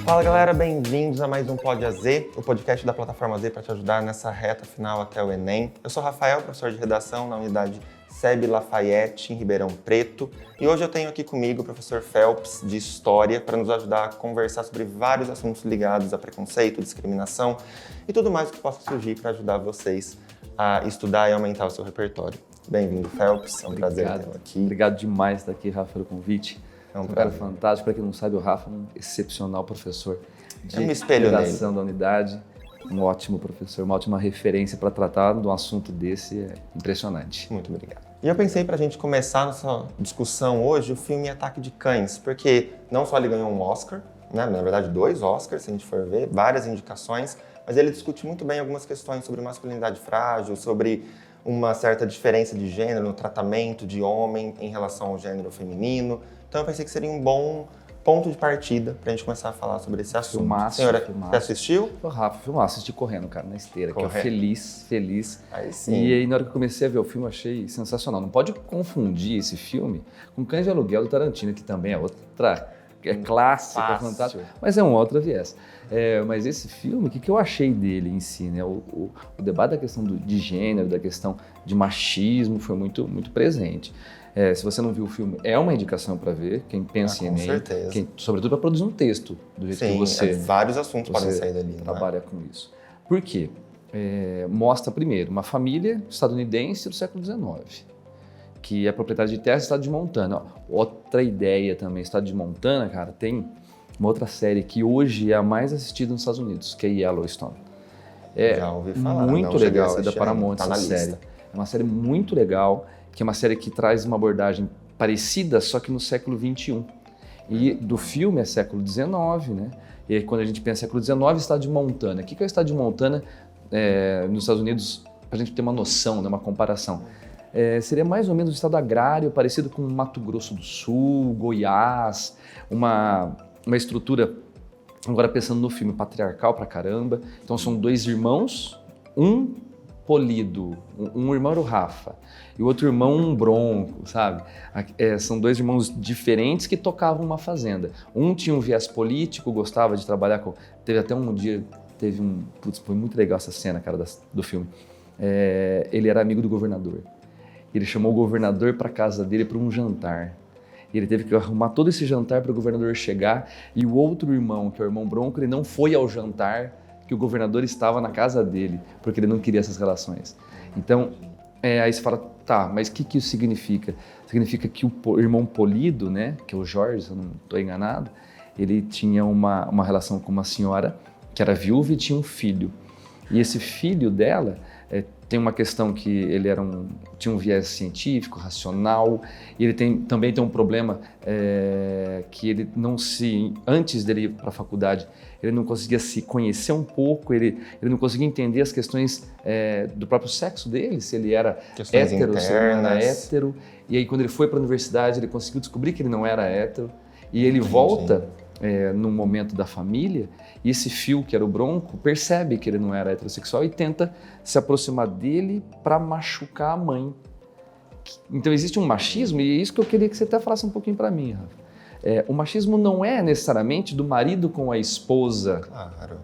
Fala galera, bem-vindos a mais um Pod AZ, o podcast da plataforma AZ para te ajudar nessa reta final até o Enem. Eu sou Rafael, professor de redação na unidade SEB Lafayette, em Ribeirão Preto, e hoje eu tenho aqui comigo o professor Phelps, de História, para nos ajudar a conversar sobre vários assuntos ligados a preconceito, discriminação e tudo mais que possa surgir para ajudar vocês a estudar e aumentar o seu repertório. Bem-vindo, Phelps, é um prazer tê-lo aqui. Obrigado demais estar aqui, Rafa, pelo convite. É um cara prazer. fantástico. Para quem não sabe, o Rafa é um excepcional professor de Eu me espelho redação da unidade. Um ótimo professor, uma ótima referência para tratar de um assunto desse, é impressionante. Muito obrigado. E eu pensei para a gente começar nossa discussão hoje o filme Ataque de Cães, porque não só ele ganhou um Oscar, né, na verdade 2 Oscars, se a gente for ver, várias indicações, mas ele discute muito bem algumas questões sobre masculinidade frágil, sobre uma certa diferença de gênero no tratamento de homem em relação ao gênero feminino. Então eu pensei que seria um bom ponto de partida para a gente começar a falar sobre esse assunto. Filmaço, Senhora, filmaço. você assistiu? O Rafa, filmaço, assisti correndo, cara, na esteira, que eu feliz. Aí sim. E aí, na hora que eu comecei a ver o filme, eu achei sensacional. Não pode confundir esse filme com Cães de Aluguel do Tarantino, que também é outra, é clássica, Fácil. fantástica, mas é um outro viés. Mas esse filme, o que eu achei dele em si, né? O debate da questão de gênero, da questão de machismo foi muito, muito presente. Se você não viu o filme, é uma indicação para ver, quem pensa em com Enem, certeza. sobretudo para produzir um texto, do jeito que você vários assuntos podem você sair dali. trabalha com isso. Por quê? Mostra, primeiro, uma família estadunidense do século XIX, que é proprietária de terras no estado de Montana. Outra ideia também, estado de Montana, cara, tem uma outra série que hoje é a mais assistida nos Estados Unidos, que é Yellowstone. Já ouvi falar. Muito não cheguei a legal, é da assistir Paramount ainda, tá essa na série. lista. É uma série muito legal, que é uma série que traz uma abordagem parecida, só que no século XXI. E do filme é século XIX, né? E aí, quando a gente pensa século XIX, estado de Montana. O que é o estado de Montana nos Estados Unidos, para a gente ter uma noção, né, uma comparação? Seria mais ou menos um estado agrário, parecido com Mato Grosso do Sul, Goiás, uma estrutura, agora pensando no filme, patriarcal pra caramba. Então são 2 irmãos, um polido, um irmão era o Rafa, e o outro irmão um bronco, sabe? São 2 irmãos diferentes que tocavam uma fazenda. Um tinha um viés político, gostava de trabalhar com... Teve até um dia, Putz, foi muito legal essa cena, cara, do filme. Ele era amigo do governador. Ele chamou o governador para casa dele para um jantar. Ele teve que arrumar todo esse jantar para o governador chegar, e o outro irmão, que é o irmão bronco, ele não foi ao jantar que o governador estava na casa dele, porque ele não queria essas relações. Então, aí você fala, tá, mas o que isso significa? Significa que o irmão polido, né, que é o Jorge, se eu não estou enganado, ele tinha uma relação com uma senhora que era viúva e tinha um filho. E esse filho dela tem uma questão que ele tinha um viés científico, racional, e ele também tem um problema que ele antes dele ir para a faculdade, ele não conseguia se conhecer um pouco, ele não conseguia entender as questões do próprio sexo dele, se ele era Questões hétero, se ele não era internas. hétero. E aí quando ele foi para a universidade, ele conseguiu descobrir que ele não era hétero, e ele volta num momento da família, e esse Phil, que era o bronco, percebe que ele não era heterossexual e tenta se aproximar dele para machucar a mãe. Então existe um machismo, e é isso que eu queria que você até falasse um pouquinho para mim, Rafa. O machismo não é necessariamente do marido com a esposa, Claro.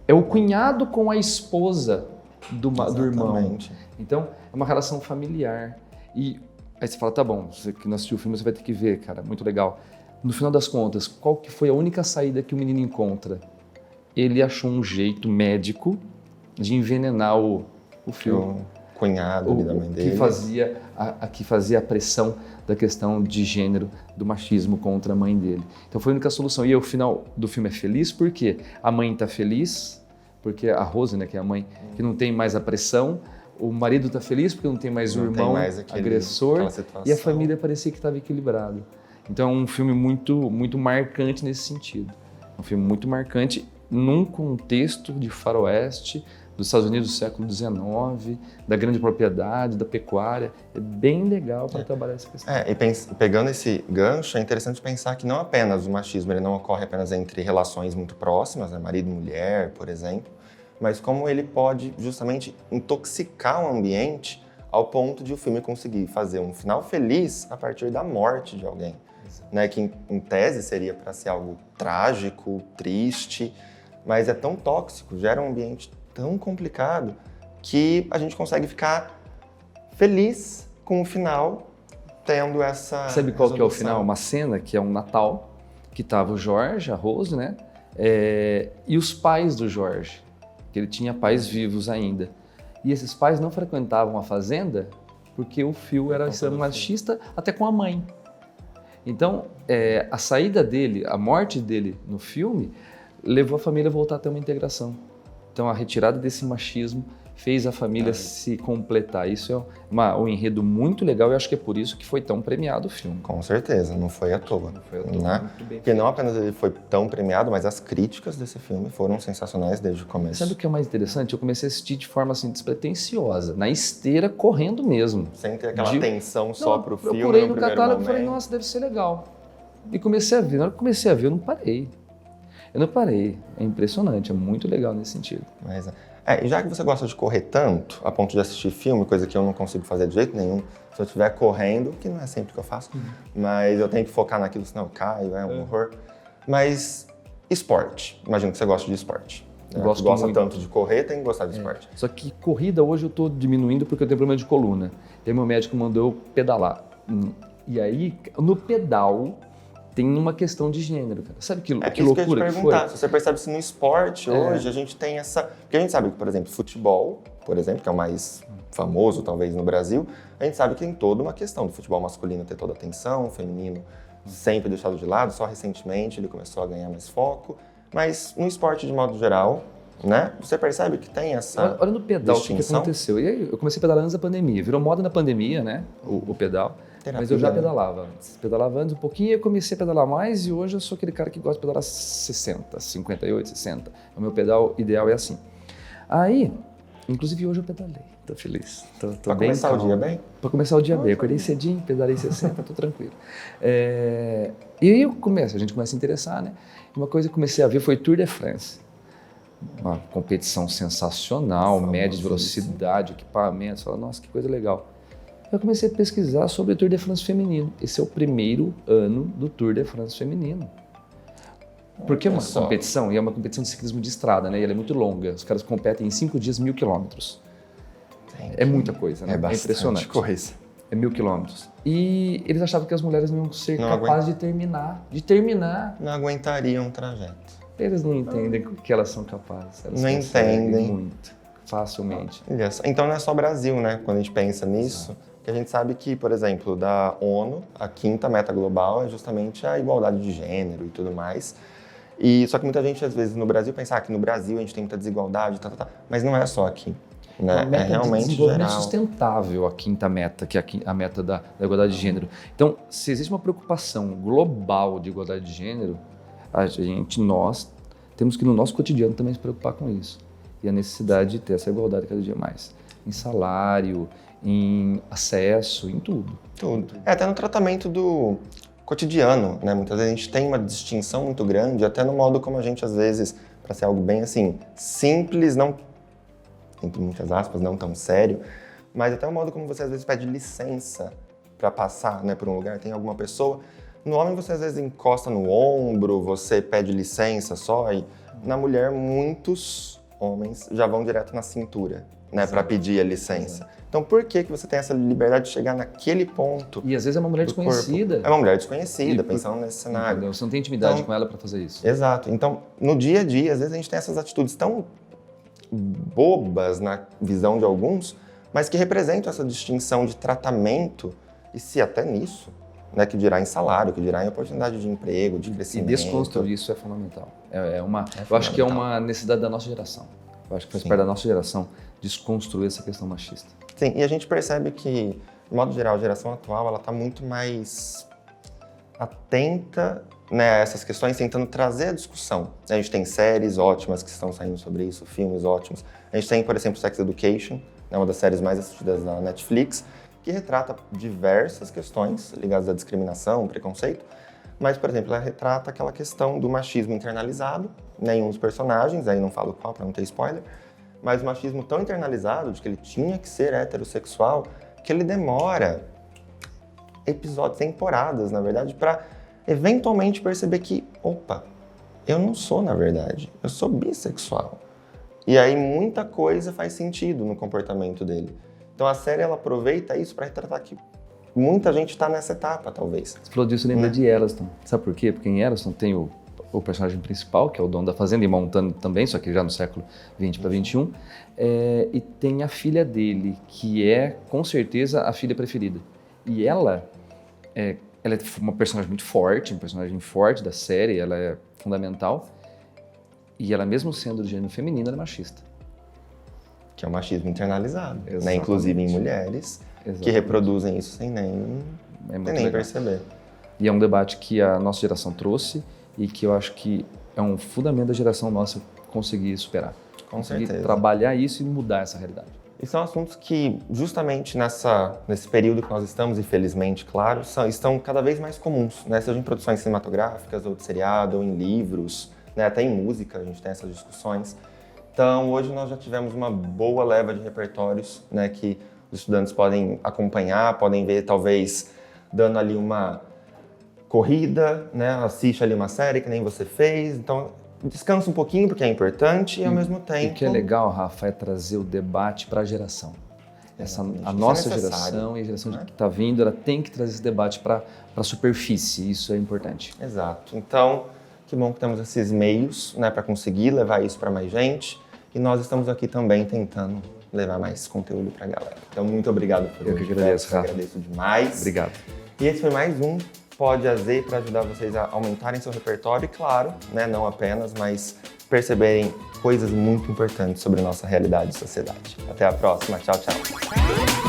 é o cunhado com a esposa do irmão. Exatamente. Então é uma relação familiar. E aí você fala, tá bom, você que não assistiu o filme, você vai ter que ver, cara, muito legal. No final das contas, qual que foi a única saída que o menino encontra? Ele achou um jeito médico de envenenar o Phil, O cunhado ali da mãe dele. que fazia a pressão da questão de gênero, do machismo contra a mãe dele. Então foi a única solução. E aí, o final do filme é feliz porque a mãe está feliz, porque a Rose, né, que é a mãe, que não tem mais a pressão, o marido está feliz porque não tem mais o irmão agressor, e a família parecia que estava equilibrada. Então é um filme muito, muito marcante nesse sentido. Um filme muito marcante num contexto de faroeste, dos Estados Unidos do século XIX, da grande propriedade, da pecuária. É bem legal para trabalhar essa questão. E pegando esse gancho, é interessante pensar que não apenas o machismo ele não ocorre apenas entre relações muito próximas, né, marido e mulher, por exemplo, mas como ele pode justamente intoxicar o ambiente ao ponto de o filme conseguir fazer um final feliz a partir da morte de alguém. né? Que em tese seria para ser algo trágico, triste, mas é tão tóxico, gera um ambiente tão complicado que a gente consegue ficar feliz com o final, tendo essa Sabe qual que é o resolução. final? Uma cena que é um Natal, que tava o Jorge, a Rose, né? E os pais do Jorge, que ele tinha pais vivos ainda. E esses pais não frequentavam a fazenda porque o Phil era machista até com a mãe. Então, a saída dele, a morte dele no filme, levou a família a voltar a ter uma integração. Então, a retirada desse machismo fez a família se completar. Isso é um enredo muito legal e acho que é por isso que foi tão premiado o filme. Com certeza, não foi à toa. Não foi à toa, né? muito bem Porque não apenas ele foi tão premiado, mas as críticas desse filme foram sensacionais desde o começo. Sabe o que é mais interessante? Eu comecei a assistir de forma assim, despretensiosa, na esteira, correndo mesmo. Sem ter aquela tensão só pro filme procurei no no primeiro catálogo e momento. falei, nossa, deve ser legal. E comecei a ver. Na hora que comecei a ver, eu não parei. É impressionante, é muito legal nesse sentido. Mas, e já que você gosta de correr tanto, a ponto de assistir filme, coisa que eu não consigo fazer de jeito nenhum, se eu estiver correndo, que não é sempre que eu faço, mas eu tenho que focar naquilo, senão eu caio, é um horror. Mas esporte, imagino que você gosta de esporte. Né? Gosto Gosta muito. tanto de correr, tem que gostar de esporte. Só que corrida hoje eu estou diminuindo porque eu tenho problema de coluna. E aí meu médico mandou eu pedalar. E aí, no pedal, tem uma questão de gênero, cara. Sabe que Isso loucura que eu ia te que perguntar. foi? Se você percebe se no esporte hoje a gente tem essa... Porque a gente sabe que, por exemplo, futebol, por exemplo, que é o mais famoso talvez no Brasil, a gente sabe que tem toda uma questão do futebol masculino ter toda a atenção, o feminino sempre deixado de lado, só recentemente ele começou a ganhar mais foco. Mas no esporte de modo geral, né, você percebe que tem essa Olha no pedal o que distinção? aconteceu. E aí, eu comecei a pedalar antes da pandemia. Virou moda na pandemia, né? O pedal. Terapia, Mas eu já né? pedalava antes. Pedalava antes um pouquinho e eu comecei a pedalar mais e hoje eu sou aquele cara que gosta de pedalar 60, 58, 60. O meu pedal ideal é assim. Aí, inclusive hoje eu pedalei. Tô feliz. Tô Pra bem começar calmo. o dia bem? Pra começar o dia bem. Eu acordei cedinho, pedalei 60, tô tranquilo. E aí a gente começa a interessar, né? Uma coisa que eu comecei a ver foi Tour de France. Uma competição sensacional, média de velocidade, equipamentos. Fala, nossa, que coisa legal. Eu comecei a pesquisar sobre o Tour de France feminino. Esse é o primeiro ano do Tour de France feminino. Porque é uma competição, e é uma competição de ciclismo de estrada, né? E ela é muito longa. Os caras competem em 5 dias, 1.000 quilômetros. É muita coisa, né? É bastante impressionante. coisa. É 1.000 quilômetros. E eles achavam que as mulheres não iam ser Não capazes de terminar. Não aguentaria um trajeto. Eles não entendem que elas são capazes. Elas Não conseguem entendem. muito, facilmente. Olha só. Então não é só Brasil, né? Quando a gente pensa nisso, que a gente sabe que, por exemplo, da ONU, a 5ª meta global é justamente a igualdade de gênero e tudo mais. E só que muita gente, às vezes, no Brasil pensa que no Brasil a gente tem muita desigualdade, mas não é só aqui. Né? Uma meta É realmente de desenvolvimento geral. sustentável, a 5ª meta, que é a meta da igualdade de gênero. Então, se existe uma preocupação global de igualdade de gênero, nós temos que no nosso cotidiano também se preocupar com isso. E a necessidade de ter essa igualdade cada dia mais. Em salário, em acesso, em tudo. Tudo. Até no tratamento do cotidiano, né? Muitas vezes a gente tem uma distinção muito grande, até no modo como a gente, às vezes, para ser algo bem assim, simples, não, entre muitas aspas, não tão sério, mas até o modo como você, às vezes, pede licença para passar, né, por um lugar, tem alguma pessoa. No homem, você, às vezes, encosta no ombro, você pede licença só, e na mulher, muitos homens já vão direto na cintura, né, para pedir a licença. Então, por que você tem essa liberdade de chegar naquele ponto? E às vezes é uma mulher do desconhecida. corpo? É uma mulher desconhecida, pensando nesse cenário. Entendeu? Você não tem intimidade Então, com ela para fazer isso. Exato. Então, no dia a dia, às vezes a gente tem essas atitudes tão bobas na visão de alguns, mas que representam essa distinção de tratamento, e se até nisso, né, que dirá em salário, que dirá em oportunidade de emprego, de E crescimento. desconstruir isso é fundamental. Eu acho que é uma necessidade da nossa geração. Eu acho que faz parte da nossa geração desconstruir essa questão machista. Sim, e a gente percebe que, de modo geral, a geração atual ela está muito mais atenta, né, a essas questões, tentando trazer a discussão. A gente tem séries ótimas que estão saindo sobre isso, filmes ótimos. A gente tem, por exemplo, Sex Education, né, uma das séries mais assistidas da Netflix, que retrata diversas questões ligadas à discriminação, preconceito, mas, por exemplo, ela retrata aquela questão do machismo internalizado, né, em um dos personagens, aí não falo qual para não ter spoiler, mas o machismo tão internalizado de que ele tinha que ser heterossexual, que ele demora episódios, temporadas, na verdade, para eventualmente perceber que, opa, eu não sou na verdade, eu sou bissexual. E aí muita coisa faz sentido no comportamento dele. Então a série ela aproveita isso para retratar que muita gente está nessa etapa, talvez. Você falou disso, lembra de Yellowstone. Sabe por quê? Porque em Yellowstone tem o personagem principal, que é o dono da fazenda, e montando também, só que já no século 20 para 21, e tem a filha dele, que é, com certeza, a filha preferida. E ela é uma personagem muito forte, um personagem forte da série, ela é fundamental, e ela, mesmo sendo do gênero feminino, ela é machista. Que é o machismo internalizado, né? Exatamente. Inclusive em mulheres, Exatamente. que reproduzem isso sem nem perceber. E é um debate que a nossa geração trouxe e que eu acho que é um fundamento da geração nossa conseguir superar. Com certeza. Trabalhar isso e mudar essa realidade. E são assuntos que, justamente nesse período que nós estamos, infelizmente, claro, estão cada vez mais comuns, né? Seja em produções cinematográficas, ou de seriado, ou em livros, né? Até em música a gente tem essas discussões. Então, hoje nós já tivemos uma boa leva de repertórios, né? Que os estudantes podem acompanhar, podem ver, talvez, dando ali uma corrida, né? Assiste ali uma série que nem você fez, então descansa um pouquinho porque é importante e ao mesmo tempo... O que é legal, Rafa, é trazer o debate para a geração. A nossa geração e a geração que está vindo, ela tem que trazer esse debate para a superfície, isso é importante. Exato. Então, que bom que temos esses meios, né, para conseguir levar isso para mais gente e nós estamos aqui também tentando levar mais conteúdo para a galera. Então, muito obrigado por Eu que agradeço, Rafa. Agradeço demais. Obrigado. E esse foi mais um Pode A Z para ajudar vocês a aumentarem seu repertório e, claro, né, não apenas, mas perceberem coisas muito importantes sobre a nossa realidade e sociedade. Até a próxima. Tchau, tchau.